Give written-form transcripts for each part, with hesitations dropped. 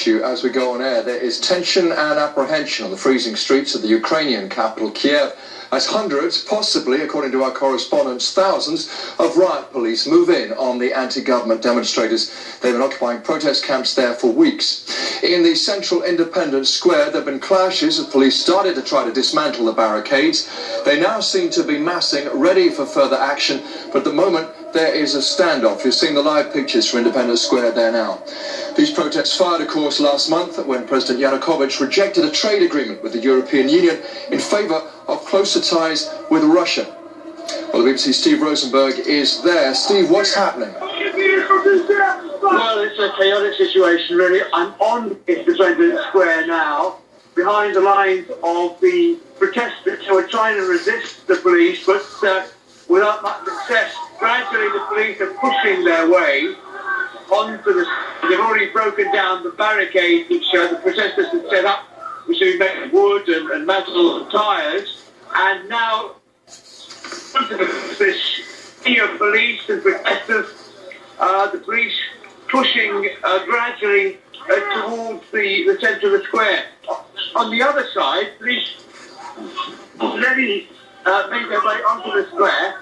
update you as we go on air. There is tension and apprehension on the freezing streets of the Ukrainian capital, Kiev, as hundreds, possibly, according to our correspondents, thousands of riot police move in on the anti-government demonstrators. They've been occupying protest camps there for weeks. In the central Independence Square, there have been clashes as police started to try to dismantle the barricades. They now seem to be massing, ready for further action, but at the moment there is a standoff. You're seeing the live pictures from Independence Square there now. These protests fired, of course, last month when President Yanukovych rejected a trade agreement with the European Union in favour of closer ties with Russia. Well, the BBC's Steve Rosenberg is there. Steve, what's happening? Well, it's a chaotic situation, really. I'm on Independence Square now, behind the lines of the protesters who are trying to resist the police, but without much success. Gradually, the police are pushing their way onto the... They've already broken down the barricade which the protesters had set up, which have been made of wood and metal and tyres, and now this sea of police and protesters, the police pushing gradually towards the centre of the square. On the other side, police already made their way onto the square.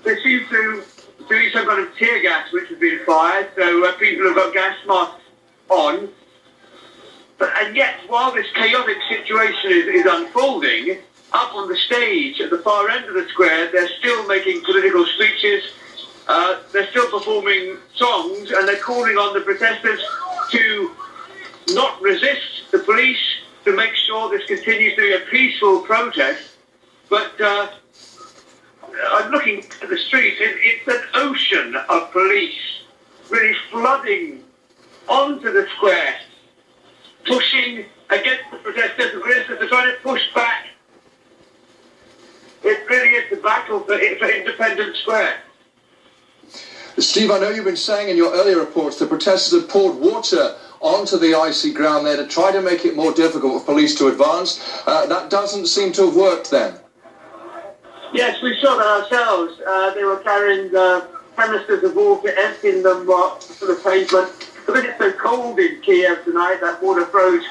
They seem to be some kind of tear gas which has been fired, so people have got gas masks on. And yet, while this chaotic situation is unfolding, up on the stage at the far end of the square, they're still making political speeches, they're still performing songs, and they're calling on the protesters to not resist the police, to make sure this continues to be a peaceful protest. But I'm looking at the street, it's an ocean of police really flooding onto the square, pushing against the protesters. The protesters are trying to push back. It really is the battle for Independence Square. Steve, I know you've been saying in your earlier reports the protesters have poured water onto the icy ground there to try to make it more difficult for police to advance. That doesn't seem to have worked then. Yes, we saw that ourselves. They were carrying canisters of water, emptying them to the pavement. Because it's so cold in Kiev tonight, that water froze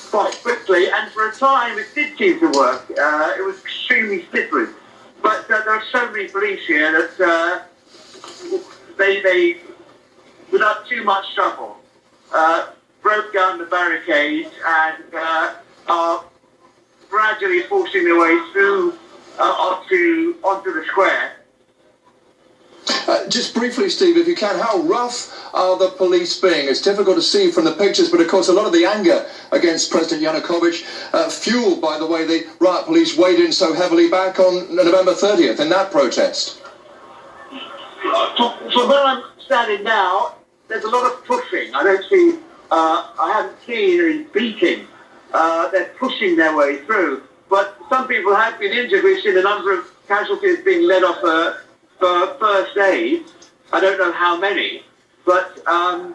quite quickly, and for a time it did seem to work. It was extremely slippery. But there are so many police here that they, without too much trouble, broke down the barricades and are gradually forcing their way through onto the square. Just briefly, Steve, if you can, how rough are the police being? It's difficult to see from the pictures, but of course a lot of the anger against President Yanukovych fueled by the way the riot police weighed in so heavily back on November 30th in that protest. From where I'm standing now, there's a lot of pushing. I haven't seen any beating. They're pushing their way through. But some people have been injured. We've seen a number of casualties being led off for first aid. I don't know how many, but I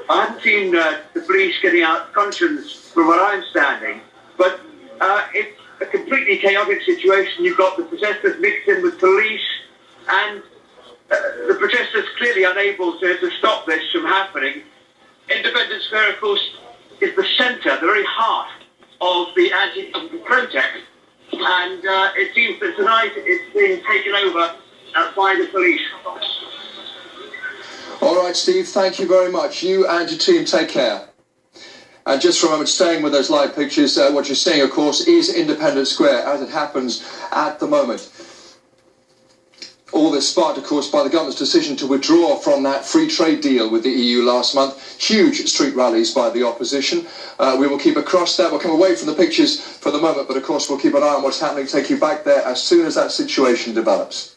haven't seen the police getting out conscience from where I'm standing. But it's a completely chaotic situation. You've got the protesters mixed in with police, and the protesters clearly unable to stop this from happening. Independence Square, of course, is the centre, the very heart of the protest, and it seems that tonight it's being taken over by the police. All right, Steve, thank you very much. You and your team take care. And just for a moment, staying with those live pictures, what you're seeing, of course, is Independence Square as it happens at the moment. All this sparked, of course, by the government's decision to withdraw from that free trade deal with the EU last month. Huge street rallies by the opposition. We will keep across that. We'll come away from the pictures for the moment, but of course we'll keep an eye on what's happening, take you back there as soon as that situation develops.